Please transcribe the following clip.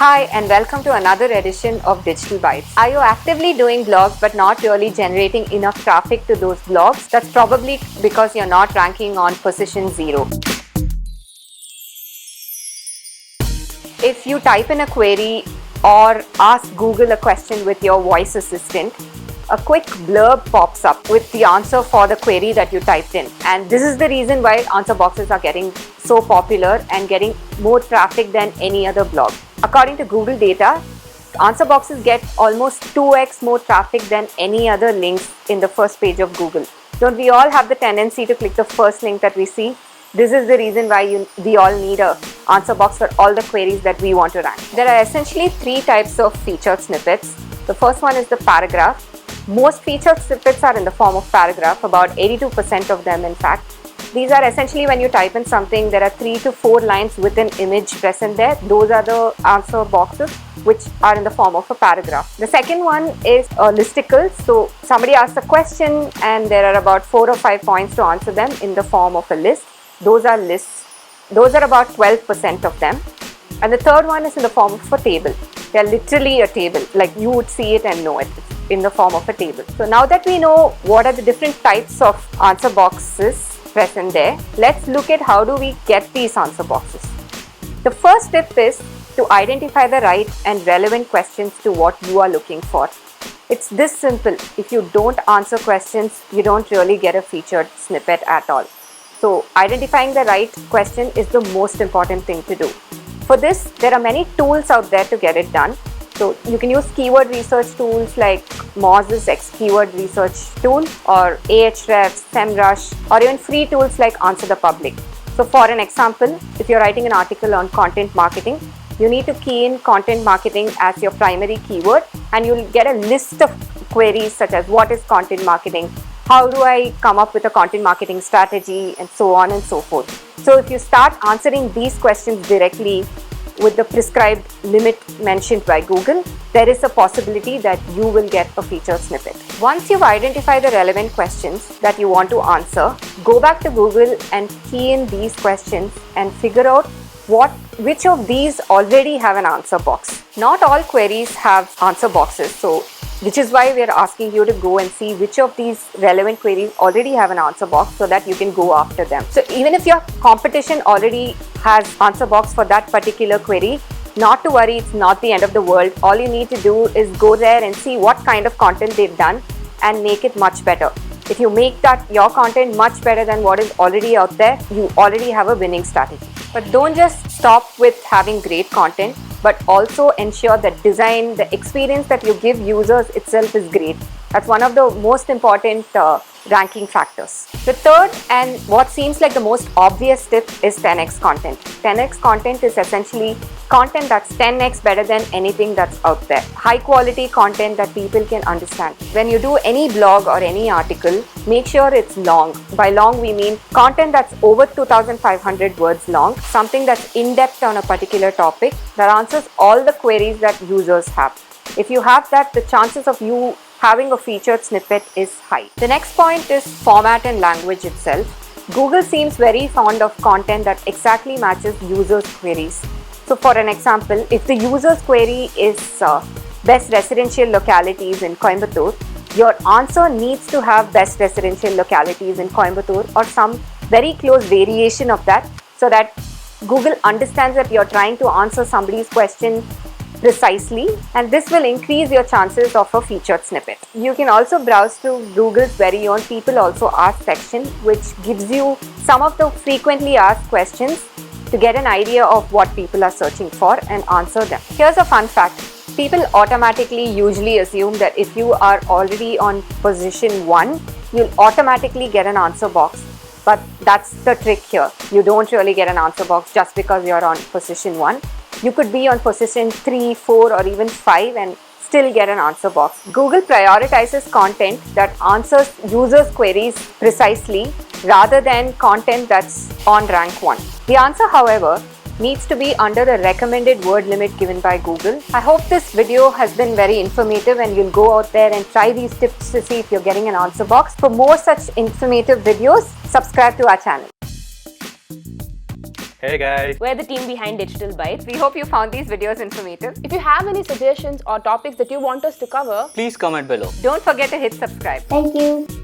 Hi and welcome to another edition of Digital Bytes. Are you actively doing blogs but not really generating enough traffic to those blogs? That's probably because you're not ranking on position 0. If you type in a query or ask Google a question with your voice assistant, a quick blurb pops up with the answer for the query that you typed in. And this is the reason why answer boxes are getting so popular and getting more traffic than any other blog. According to Google data, answer boxes get almost 2x more traffic than any other links in the first page of Google. Don't we all have the tendency to click the first link that we see? This is the reason why we all need an answer box for all the queries that we want to rank. There are essentially 3 types of featured snippets. The first one is the paragraph. Most featured snippets are in the form of paragraph, about 82% of them in fact. These are essentially when you type in something, there are 3 to 4 lines with an image present there. Those are the answer boxes which are in the form of a paragraph. The second one is a listicle. So somebody asks a question and there are about 4 or 5 points to answer them in the form of a list. Those are lists. Those are about 12% of them. And the third one is in the form of a table. They are literally a table, like you would see it and know it. It's in the form of a table. So now that we know what are the different types of answer boxes present there, let's look at how do we get these answer boxes. The first step is to identify the right and relevant questions to what you are looking for. It's this simple. If you don't answer questions, you don't really get a featured snippet at all. So identifying the right question is the most important thing to do. For this, there are many tools out there to get it done. So you can use keyword research tools like Moz's X keyword research tool or Ahrefs, SEMrush, or even free tools like Answer the Public. So for an example, if you're writing an article on content marketing, you need to key in content marketing as your primary keyword and you'll get a list of queries such as what is content marketing, how do I come up with a content marketing strategy, and so on and so forth. So if you start answering these questions directly with the prescribed limit mentioned by Google, there is a possibility that you will get a featured snippet. Once you've identified the relevant questions that you want to answer, go back to Google and key in these questions and figure out which of these already have an answer box. Not all queries have answer boxes, so which is why we are asking you to go and see which of these relevant queries already have an answer box so that you can go after them. So even if your competition already has answer box for that particular query, not to worry, it's not the end of the world. All you need to do is go there and see what kind of content they've done and make it much better. If you make your content much better than what is already out there, you already have a winning strategy. But don't just stop with having great content, but also ensure that design, the experience that you give users itself is great. That's one of the most important ranking factors. The third and what seems like the most obvious tip is 10x content. 10x content is essentially content that's 10x better than anything that's out there. High quality content that people can understand. When you do any blog or any article, make sure it's long. By long we mean content that's over 2,500 words long, something that's in-depth on a particular topic that answers all the queries that users have. If you have that, the chances of you having a featured snippet is high. The next point is format and language itself. Google seems very fond of content that exactly matches users' queries. So for an example, if the user's query is best residential localities in Coimbatore, your answer needs to have best residential localities in Coimbatore or some very close variation of that so that Google understands that you're trying to answer somebody's question precisely, and this will increase your chances of a featured snippet. You can also browse through Google's very own People Also Ask section, which gives you some of the frequently asked questions to get an idea of what people are searching for and answer them. Here's a fun fact. People automatically usually assume that if you are already on position 1, you'll automatically get an answer box. But that's the trick here. You don't really get an answer box just because you're on position 1. You could be on position 3, 4 or even 5 and still get an answer box. Google prioritizes content that answers users' queries precisely rather than content that's on rank 1. The answer, however, needs to be under the recommended word limit given by Google. I hope this video has been very informative and you'll go out there and try these tips to see if you're getting an answer box. For more such informative videos, subscribe to our channel. Hey guys. We're the team behind Digital Bytes. We hope you found these videos informative. If you have any suggestions or topics that you want us to cover, Please comment below. Don't forget to hit subscribe. Thank you.